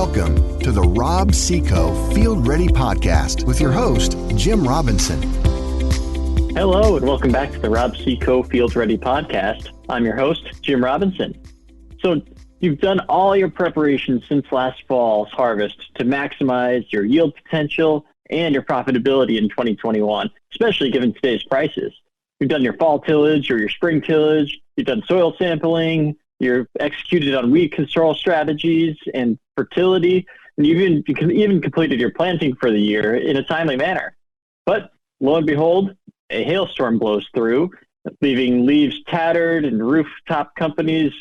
Welcome to the Rob Seco Field Ready Podcast with your host, Jim Robinson. Hello, and welcome back to the Rob Seco Field Ready Podcast. I'm your host, Jim Robinson. So you've done all your preparations since last fall's harvest to maximize your yield potential and your profitability in 2021, especially given today's prices. You've done your fall tillage or your spring tillage, you've done soil sampling, you've executed on weed control strategies and fertility, and you can even completed your planting for the year in a timely manner. But lo and behold, a hailstorm blows through, leaving leaves tattered and rooftop companies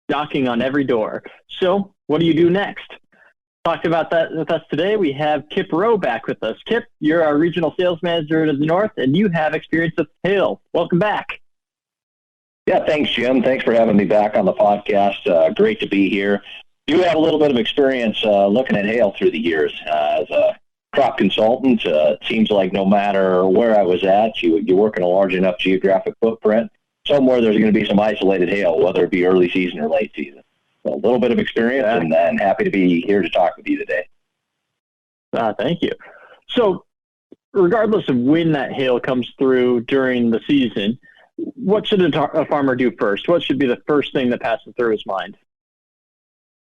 knocking on every door. So what do you do next? Talked about that with us today. We have Kip Rowe back with us. Kip, you're our regional sales manager to the north, and you have experience with hail. Welcome back. Yeah, thanks, Jim. Thanks for having me back on the podcast. Great to be here. You have a little bit of experience looking at hail through the years. As a crop consultant, it seems like no matter where I was at, you work in a large enough geographic footprint, somewhere there's going to be some isolated hail, whether it be early season or late season. So a little bit of experience, and happy to be here to talk with you today. Thank you. So regardless of when that hail comes through during the season, what should a farmer do first? What should be the first thing that passes through his mind?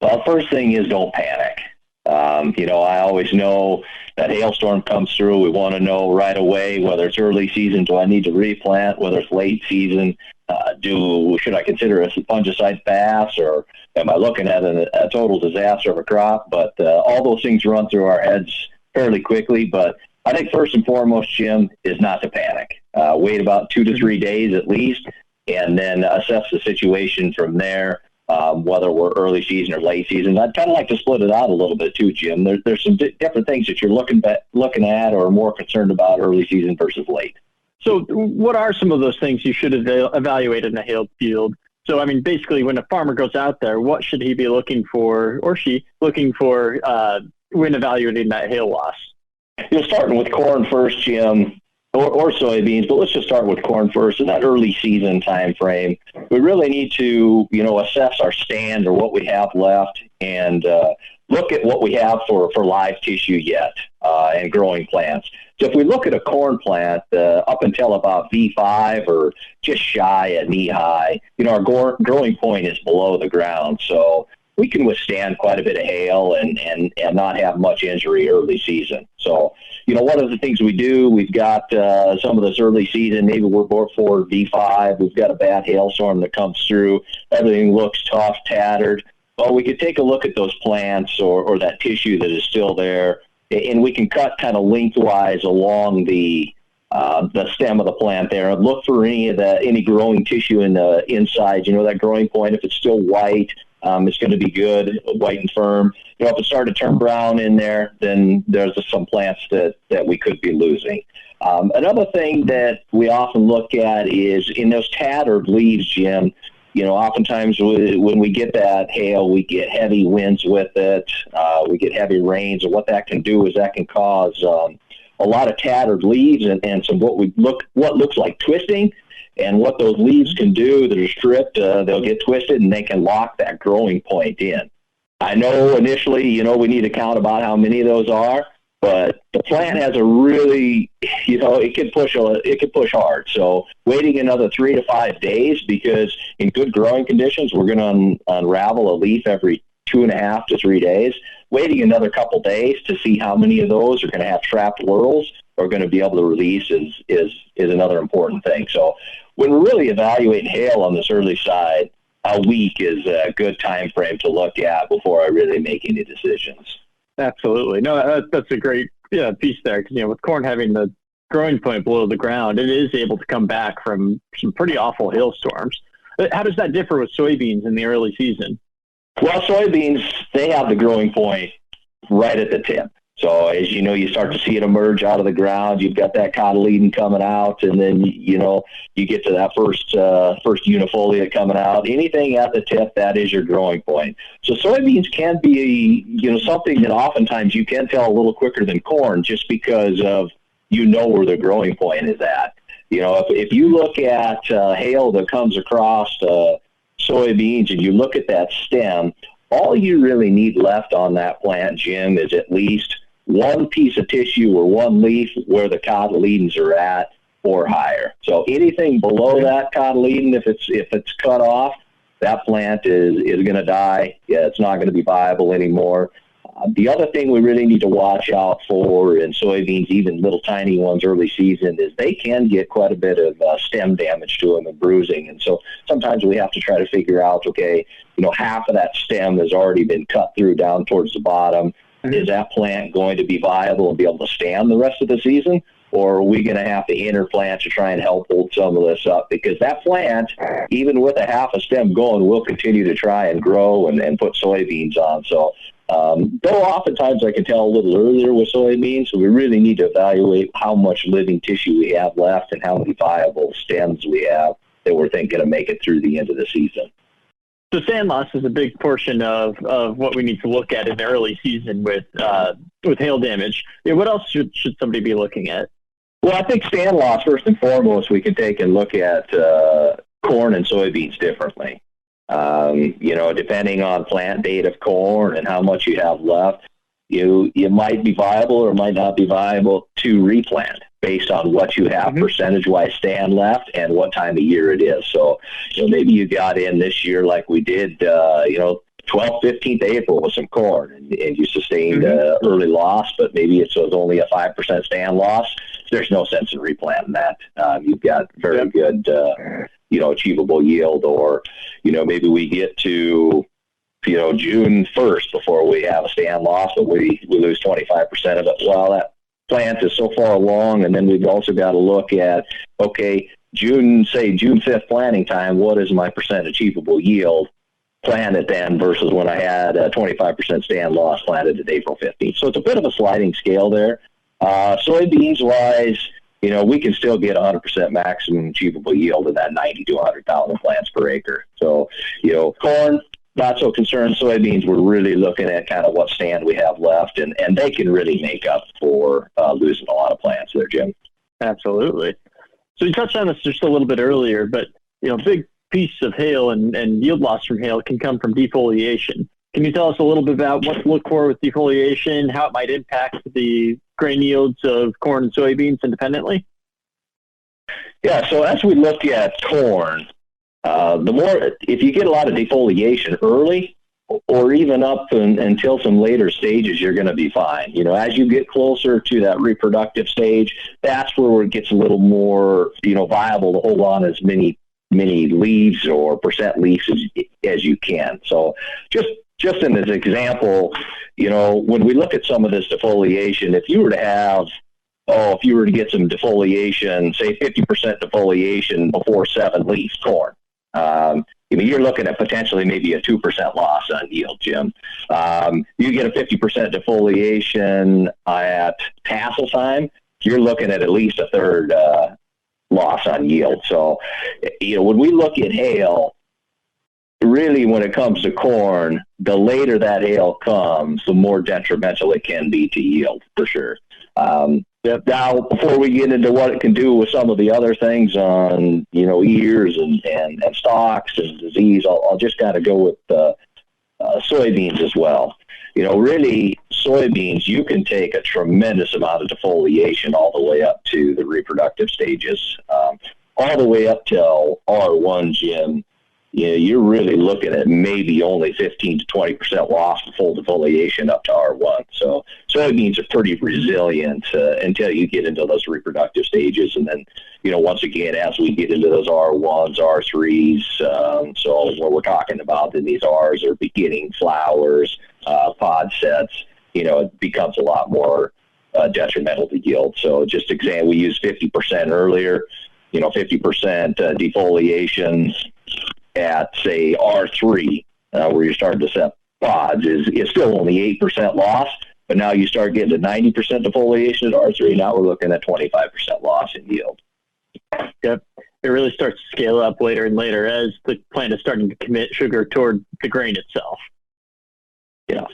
Well, first thing is don't panic. I always know that hailstorm comes through. We want to know right away whether it's early season, do I need to replant? Whether it's late season, should I consider a fungicide pass, or am I looking at a total disaster of a crop? But all those things run through our heads fairly quickly. But I think first and foremost, Jim, is not to panic. Wait about 2 to 3 days at least, and then assess the situation from there. Whether we're early season or late season. I'd kind of like to split it out a little bit too, Jim. There's some different things that you're looking at or more concerned about early season versus late. So what are some of those things you should evaluate in a hail field? So, I mean, basically when a farmer goes out there, what should he be looking for, or she looking for, when evaluating that hail loss? You're starting with corn first, Jim, or soybeans, but let's just start with corn first. In that early season time frame, we really need to, assess our stand or what we have left, and look at what we have for live tissue yet and growing plants. So if we look at a corn plant up until about V5 or just shy at knee high, our growing point is below the ground. So we can withstand quite a bit of hail and not have much injury early season. So, one of the things we do, we've got some of this early season, maybe we're bored for V5, we've got a bad hailstorm that comes through, everything looks tough, tattered. Well, we could take a look at those plants or that tissue that is still there, and we can cut kind of lengthwise along the stem of the plant there and look for any growing tissue in the inside. That growing point, if it's still white, it's going to be good, white and firm. If it started to turn brown in there, then there's some plants that we could be losing. Another thing that we often look at is in those tattered leaves, Jim. Oftentimes when we get that hail, we get heavy winds with it. We get heavy rains, and what that can do is that can cause a lot of tattered leaves and some what looks like twisting. And what those leaves can do that are stripped, they'll get twisted and they can lock that growing point in. I know initially, we need to count about how many of those are, but the plant has a really, it can push hard. So waiting another 3 to 5 days, because in good growing conditions, we're going to unravel a leaf every 2.5 to 3 days. Waiting another couple days to see how many of those are going to have trapped whorls or going to be able to release is another important thing. So when we're really evaluating hail on this early side, a week is a good time frame to look at before I really make any decisions. Absolutely. No, that's a great piece there, because with corn having the growing point below the ground, it is able to come back from some pretty awful hailstorms. How does that differ with soybeans in the early season? Well, soybeans, they have the growing point right at the tip. So as you start to see it emerge out of the ground. You've got that cotyledon coming out, and then you get to that first unifoliate coming out. Anything at the tip, that is your growing point. So soybeans can be something that oftentimes you can tell a little quicker than corn, just because of where the growing point is at. If you look at hail that comes across soybeans and you look at that stem, all you really need left on that plant, Jim, is at least one piece of tissue or one leaf where the cotyledons are at or higher. So anything below that cotyledon, if it's cut off, that plant is going to die. Yeah, it's not going to be viable anymore. The other thing we really need to watch out for in soybeans, even little tiny ones early season, is they can get quite a bit of stem damage to them and bruising. And so sometimes we have to try to figure out, okay, half of that stem has already been cut through down towards the bottom. Is that plant going to be viable and be able to stand the rest of the season? Or are we going to have to interplant to try and help hold some of this up? Because that plant, even with a half a stem going, will continue to try and grow and put soybeans on. So though oftentimes I can tell a little earlier with soybeans, so we really need to evaluate how much living tissue we have left and how many viable stems we have that we're thinking of make it through the end of the season. So stand loss is a big portion of what we need to look at in the early season with hail damage. What else should somebody be looking at? Well, I think stand loss, first and foremost, we can take and look at corn and soybeans differently. Depending on plant date of corn and how much you have left, you might be viable or might not be viable to replant based on what you have percentage-wise stand left and what time of year it is. So, maybe you got in this year like we did, 12th, 15th April with some corn and you sustained early loss, but maybe it was only a 5% stand loss. There's no sense in replanting that. You've got very good, achievable yield, or, maybe we get to, June 1st before we have a stand loss, but we lose 25% of it. Well, that plant is so far along, and then we've also got to look at, okay, June 5th planting time, what is my percent achievable yield? Plant it then versus when I had a 25% stand loss planted at April 15th. So it's a bit of a sliding scale there. Soybeans wise, we can still get 100% maximum achievable yield in that 90 to 100,000 plants per acre. So, corn, not so concerned. Soybeans, we're really looking at kind of what stand we have left, and they can really make up for losing a lot of plants there, Jim. Absolutely. So you touched on this just a little bit earlier, but, big piece of hail and yield loss from hail can come from defoliation. Can you tell us a little bit about what to look for with defoliation, how it might impact the grain yields of corn and soybeans independently? Yeah, so as we look at corn, if you get a lot of defoliation early or even up until some later stages, you're going to be fine. As you get closer to that reproductive stage, that's where it gets a little more, viable to hold on as many leaves or percent leaves as you can. So just in this example, when we look at some of this defoliation, if you were to get some defoliation, say 50% defoliation before 7 leaves corn, you're looking at potentially maybe a 2% loss on yield, Jim. You get a 50% defoliation at tassel time, you're looking at least a third loss on yield. So, when we look at hail, really, when it comes to corn, the later that hail comes, the more detrimental it can be to yield, for sure. Now, before we get into what it can do with some of the other things on, ears and stalks and disease, I'll just kind of go with soybeans as well. Really, soybeans, you can take a tremendous amount of defoliation all the way up to the reproductive stages, all the way up till R1, Jim. You're really looking at maybe only 15 to 20% loss of full defoliation up to R1. So soybeans are pretty resilient until you get into those reproductive stages. And then, once again, as we get into those R1s, R3s, so what we're talking about in these Rs are beginning flowers, pod sets, it becomes a lot more detrimental to yield. So just example, we used 50% earlier, 50% defoliation at, say, R3, where you're starting to set pods, is still only 8% loss, but now you start getting to 90% defoliation at R3, now we're looking at 25% loss in yield. Yep. It really starts to scale up later and later as the plant is starting to commit sugar toward the grain itself. Yeah,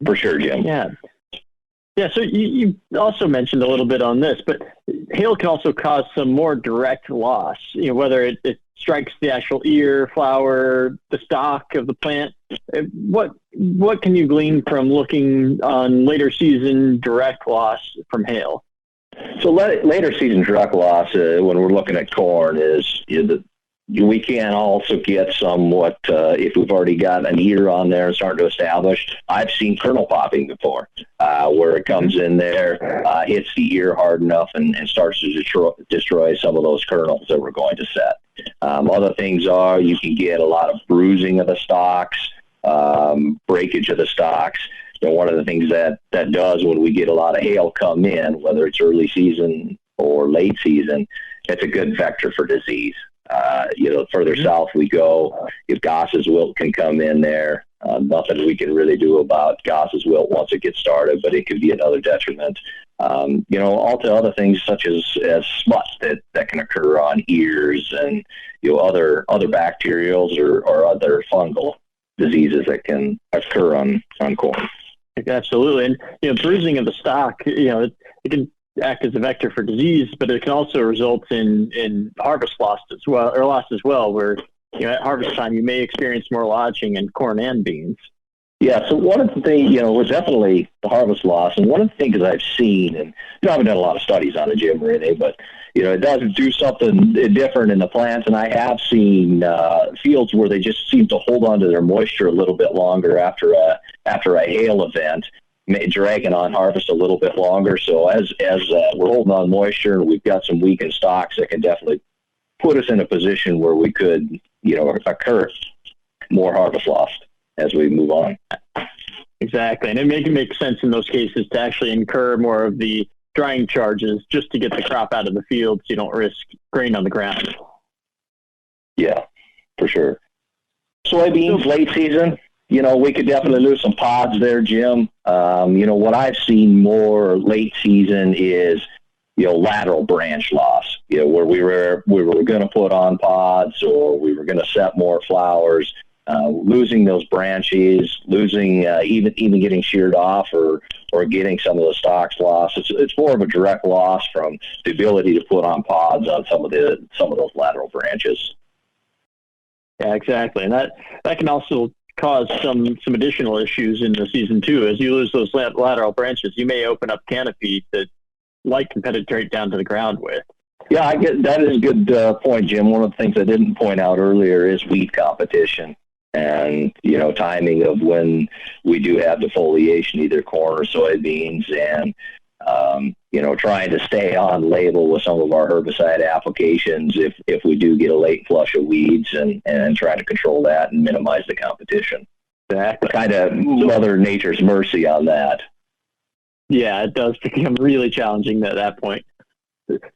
for sure, Jim. Yeah, so you also mentioned a little bit on this, but hail can also cause some more direct loss, whether it strikes the actual ear, flower, the stalk of the plant. What what can you glean from looking on later season direct loss from hail? So later season direct loss, when we're looking at corn, we can also get somewhat, if we've already got an ear on there and starting to establish. I've seen kernel popping before, where it comes in there, hits the ear hard enough and starts to destroy some of those kernels that we're going to set. Other things are you can get a lot of bruising of the stalks, breakage of the stalks. One of the things that does when we get a lot of hail come in, whether it's early season or late season, it's a good vector for disease. Further south we go, if Goss's wilt can come in there, nothing we can really do about Goss's wilt once it gets started, but it could be another detriment. All to other things such as smut that can occur on ears and, other bacterials or other fungal diseases that can occur on corn. Absolutely. And, bruising of the stalk, it can act as a vector for disease, but it can also result in harvest loss as well, where, at harvest time, you may experience more lodging in corn and beans. Yeah, so one of the things, was definitely the harvest loss. And one of the things that I've seen, and I haven't done a lot of studies on it, Jim, or anything, but, it does do something different in the plants. And I have seen fields where they just seem to hold on to their moisture a little bit longer after a hail event, dragging on harvest a little bit longer. So as we're holding on moisture and we've got some weakened stalks, that can definitely put us in a position where we could, occur more harvest loss as we move on. Exactly. And it makes sense in those cases to actually incur more of the drying charges just to get the crop out of the field so you don't risk grain on the ground. Yeah, for sure. Soybeans, late season, we could definitely lose some pods there, Jim. What I've seen more late season is, lateral branch loss, where we were going to put on pods or we were going to set more flowers. Losing those branches, losing even getting sheared off or getting some of the stalks lost. It's more of a direct loss from the ability to put on pods on some of those lateral branches. Yeah, exactly, and that can also cause some additional issues in the season too. As you lose those lateral branches, you may open up canopy that light can penetrate down to the ground with. Yeah, I get that is a good point, Jim. One of the things I didn't point out earlier is weed competition. And, timing of when we do have defoliation, either corn or soybeans, and, trying to stay on label with some of our herbicide applications if we do get a late flush of weeds and try to control that and minimize the competition. Exactly. Kind of Mother Nature's mercy on that. Yeah, it does become really challenging at that point.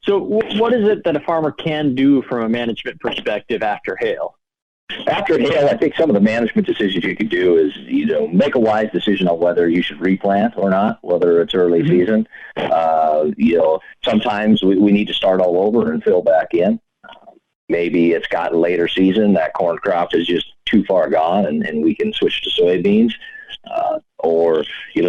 So what is it that a farmer can do from a management perspective after hail? After hail, I think some of the management decisions you could do is, make a wise decision on whether you should replant or not, whether it's early season. Sometimes we need to start all over and fill back in. Maybe it's gotten later season, that corn crop is just too far gone and we can switch to soybeans. Or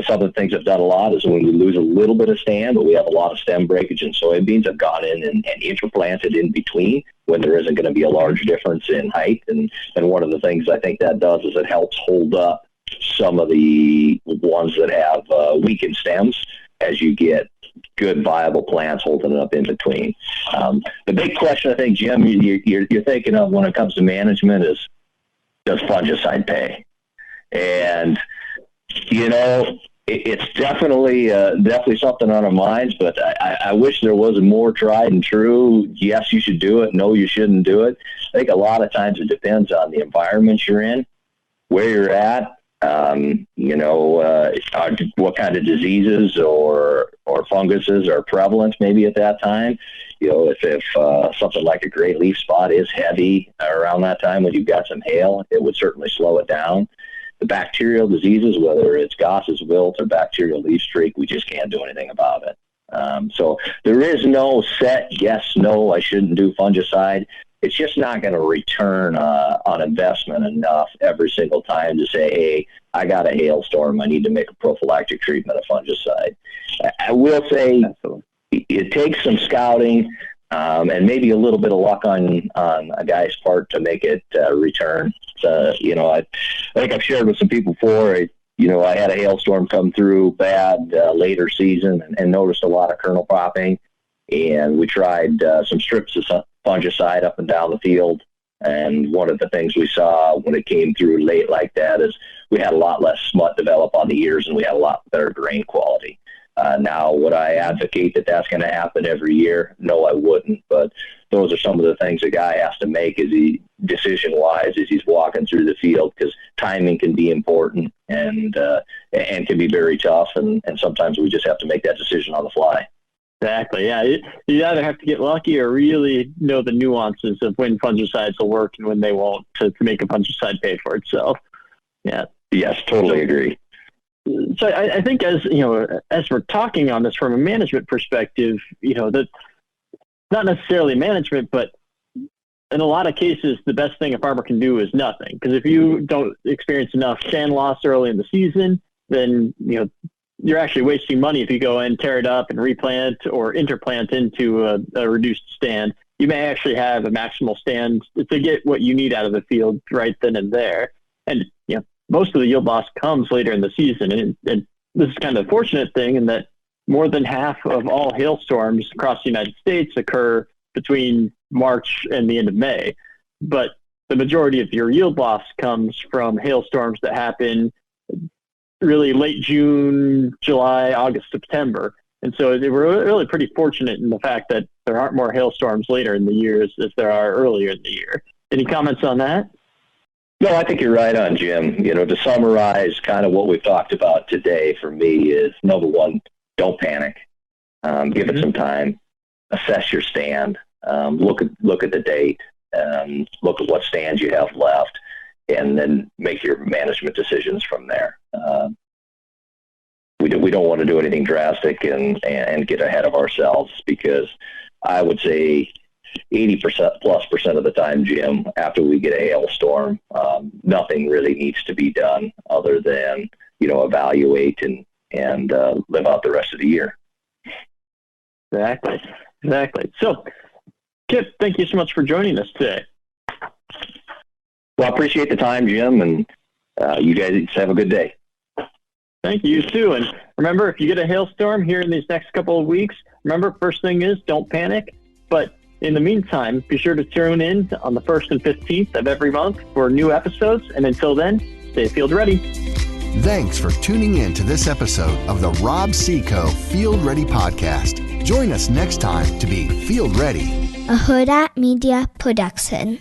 some of the things I've done a lot is when we lose a little bit of stand, but we have a lot of stem breakage in soybeans, I've gone in and interplanted in between when there isn't going to be a large difference in height. And one of the things I think that does is it helps hold up some of the ones that have weakened stems as you get good viable plants holding it up in between. The big question I think, Jim, you're thinking of when it comes to management is, does fungicide pay? And it's definitely something on our minds, but I wish there was a more tried and true, yes, you should do it, no, you shouldn't do it. I think a lot of times it depends on the environment you're in, where you're at, what kind of diseases or funguses are prevalent maybe at that time. If something like a gray leaf spot is heavy around that time when you've got some hail, it would certainly slow it down. The bacterial diseases, whether it's Goss's wilt or bacterial leaf streak, we just can't do anything about it. So there is no set yes, no, I shouldn't do fungicide. It's just not going to return on investment enough every single time to say, hey, I got a hailstorm, I need to make a prophylactic treatment of fungicide. I will say it takes some scouting and maybe a little bit of luck on a guy's part to make it return I think I've shared with some people before. I had a hailstorm come through bad later season and noticed a lot of kernel popping. And we tried some strips of fungicide up and down the field. And one of the things we saw when it came through late like that is we had a lot less smut develop on the ears and we had a lot better grain quality. Now, would I advocate that that's going to happen every year? No, I wouldn't. But those are some of the things a guy has to make decision-wise as he's walking through the field, because timing can be important and can be very tough. And sometimes we just have to make that decision on the fly. Exactly. Yeah. You either have to get lucky or really know the nuances of when fungicides will work and when they won't to make a fungicide pay for itself. Yeah. Yes, totally agree. So I think as we're talking on this from a management perspective, that not necessarily management, but in a lot of cases, the best thing a farmer can do is nothing. Because if you don't experience enough stand loss early in the season, then, you're actually wasting money if you go and tear it up and replant or interplant into a reduced stand. You may actually have a maximal stand to get what you need out of the field right then and there. And, most of the yield loss comes later in the season. And this is kind of a fortunate thing in that more than half of all hailstorms across the United States occur between March and the end of May. But the majority of your yield loss comes from hailstorms that happen really late June, July, August, September. And so they were really pretty fortunate in the fact that there aren't more hailstorms later in the year as there are earlier in the year. Any comments on that? No, I think you're right on, Jim. To summarize kind of what we've talked about today for me is, number one, don't panic. Give it some time. Assess your stand. Look at the date. Look at what stands you have left, and then make your management decisions from there. We don't want to do anything drastic and get ahead of ourselves, because I would say 80% of the time, Jim, after we get a hailstorm, nothing really needs to be done other than, evaluate and live out the rest of the year. Exactly. So, Kip, thank you so much for joining us today. Well, I appreciate the time, Jim, and you guys have a good day. Thank you, too. And remember, if you get a hailstorm here in these next couple of weeks, remember, first thing is don't panic. But in the meantime, be sure to tune in on the 1st and 15th of every month for new episodes. And until then, stay field ready. Thanks for tuning in to this episode of the Rob Seco Field Ready Podcast. Join us next time to be field ready. A Hurrdat Media Production.